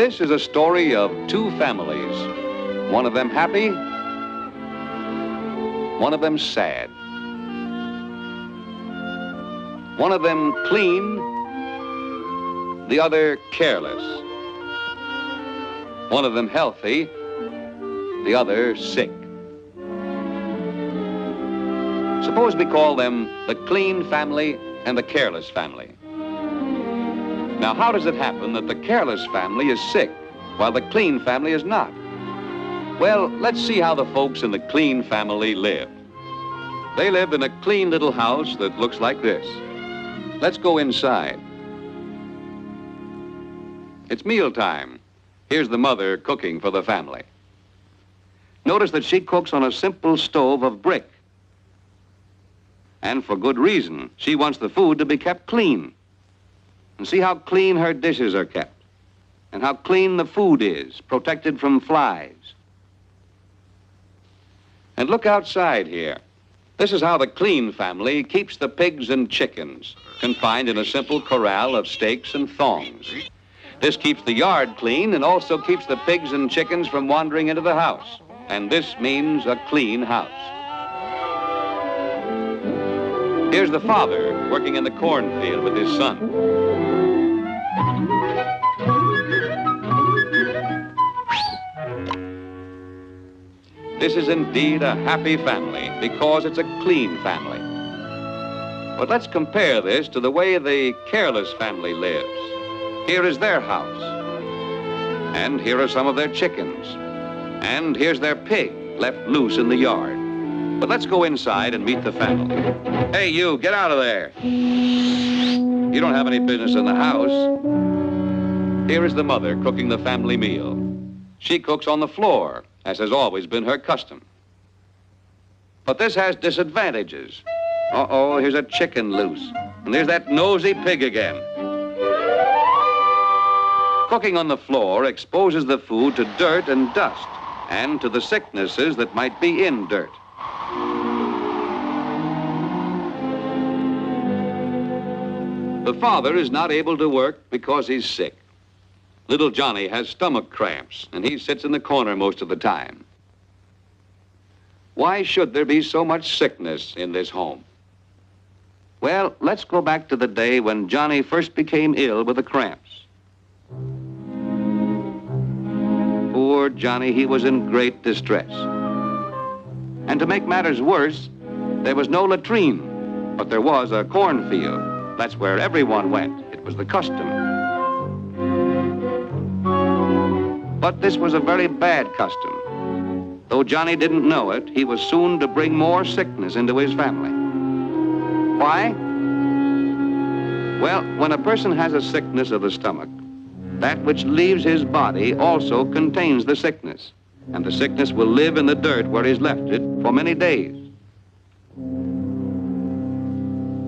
This is a story of two families, one of them happy, one of them sad. One of them clean, the other careless. One of them healthy, the other sick. Suppose we call them the clean family and the careless family. Now, how does it happen that the careless family is sick while the clean family is not? Well, let's see how the folks in the clean family live. They live in a clean little house that looks like this. Let's go inside. It's mealtime. Here's the mother cooking for the family. Notice that she cooks on a simple stove of brick. And for good reason. She wants the food to be kept clean. And see how clean her dishes are kept, and how clean the food is, protected from flies. And look outside here. This is how the clean family keeps the pigs and chickens confined in a simple corral of stakes and thongs. This keeps the yard clean and also keeps the pigs and chickens from wandering into the house. And this means a clean house. Here's the father working in the cornfield with his son. This is indeed a happy family because it's a clean family. But let's compare this to the way the careless family lives. Here is their house. And here are some of their chickens. And here's their pig left loose in the yard. But let's go inside and meet the family. Hey, you, get out of there. You don't have any business in the house. Here is the mother cooking the family meal. She cooks on the floor, as has always been her custom. But this has disadvantages. Uh-oh, here's a chicken loose. And there's that nosy pig again. Cooking on the floor exposes the food to dirt and dust, and to the sicknesses that might be in dirt. The father is not able to work because he's sick. Little Johnny has stomach cramps, and he sits in the corner most of the time. Why should there be so much sickness in this home? Well, let's go back to the day when Johnny first became ill with the cramps. Poor Johnny, he was in great distress. And to make matters worse, there was no latrine, but there was a cornfield. That's where everyone went. It was the custom. But this was a very bad custom. Though Johnny didn't know it, he was soon to bring more sickness into his family. Why? Well, when a person has a sickness of the stomach, that which leaves his body also contains the sickness, and the sickness will live in the dirt where he's left it for many days.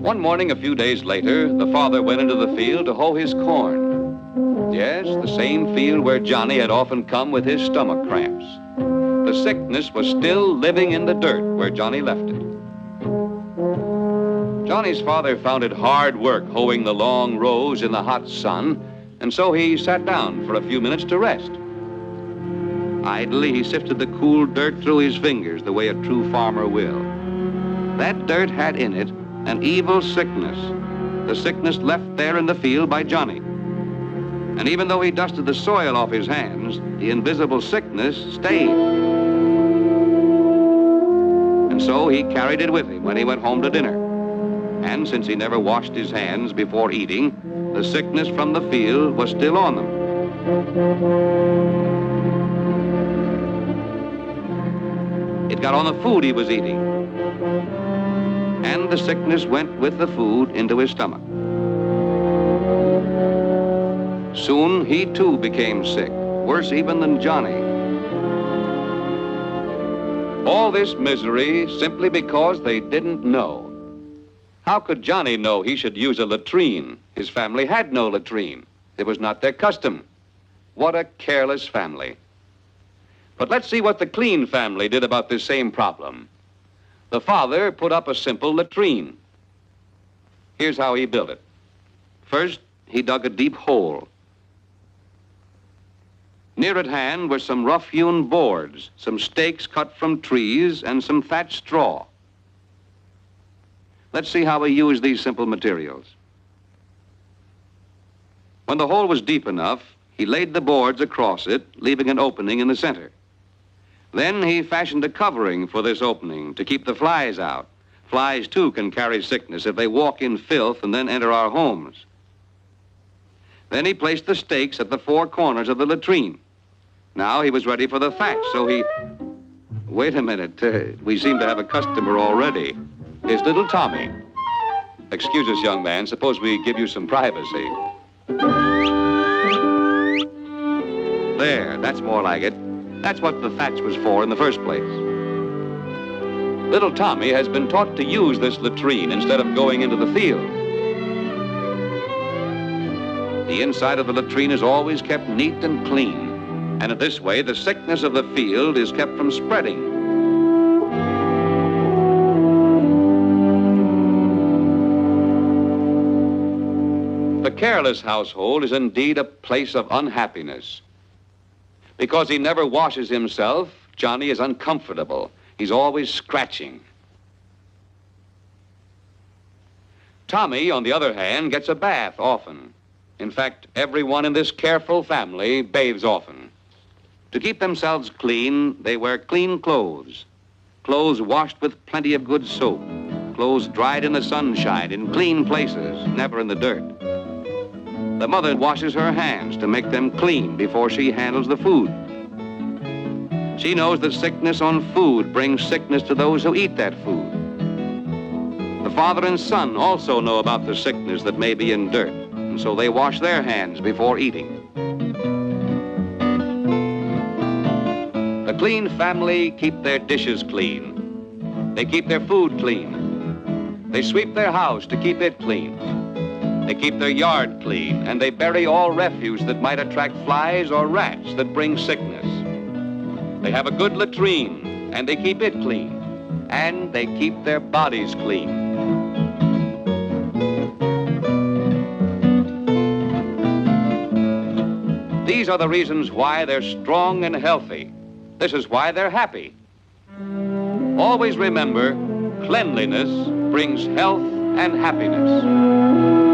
One morning, a few days later, the father went into the field to hoe his corn. Yes, the same field where Johnny had often come with his stomach cramps. The sickness was still living in the dirt where Johnny left it. Johnny's father found it hard work hoeing the long rows in the hot sun, and so he sat down for a few minutes to rest. Idly, he sifted the cool dirt through his fingers the way a true farmer will. That dirt had in it an evil sickness, the sickness left there in the field by Johnny. And even though he dusted the soil off his hands, the invisible sickness stayed. And so he carried it with him when he went home to dinner. And since he never washed his hands before eating, the sickness from the field was still on them. It got on the food he was eating. And the sickness went with the food into his stomach. Soon he too became sick, worse even than Johnny. All this misery simply because they didn't know. How could Johnny know he should use a latrine? His family had no latrine. It was not their custom. What a careless family. But let's see what the Clean family did about this same problem. The father put up a simple latrine. Here's how he built it. First, he dug a deep hole. Near at hand were some rough-hewn boards, some stakes cut from trees, and some thatched straw. Let's see how he used these simple materials. When the hole was deep enough, he laid the boards across it, leaving an opening in the center. Then he fashioned a covering for this opening to keep the flies out. Flies, too, can carry sickness if they walk in filth and then enter our homes. Then he placed the stakes at the four corners of the latrine. Now he was ready for the thatch, so he... Wait a minute. We seem to have a customer already. It's little Tommy. Excuse us, young man. Suppose we give you some privacy. There, that's more like it. That's what the thatch was for in the first place. Little Tommy has been taught to use this latrine instead of going into the field. The inside of the latrine is always kept neat and clean, and in this way the sickness of the field is kept from spreading. The careless household is indeed a place of unhappiness. Because he never washes himself, Johnny is uncomfortable. He's always scratching. Tommy, on the other hand, gets a bath often. In fact, everyone in this careful family bathes often. To keep themselves clean, they wear clean clothes. Clothes washed with plenty of good soap. Clothes dried in the sunshine, in clean places, never in the dirt. The mother washes her hands to make them clean before she handles the food. She knows that sickness on food brings sickness to those who eat that food. The father and son also know about the sickness that may be in dirt, and so they wash their hands before eating. The Clean family keep their dishes clean. They keep their food clean. They sweep their house to keep it clean. They keep their yard clean, and they bury all refuse that might attract flies or rats that bring sickness. They have a good latrine, and they keep it clean, and they keep their bodies clean. These are the reasons why they're strong and healthy. This is why they're happy. Always remember, cleanliness brings health and happiness.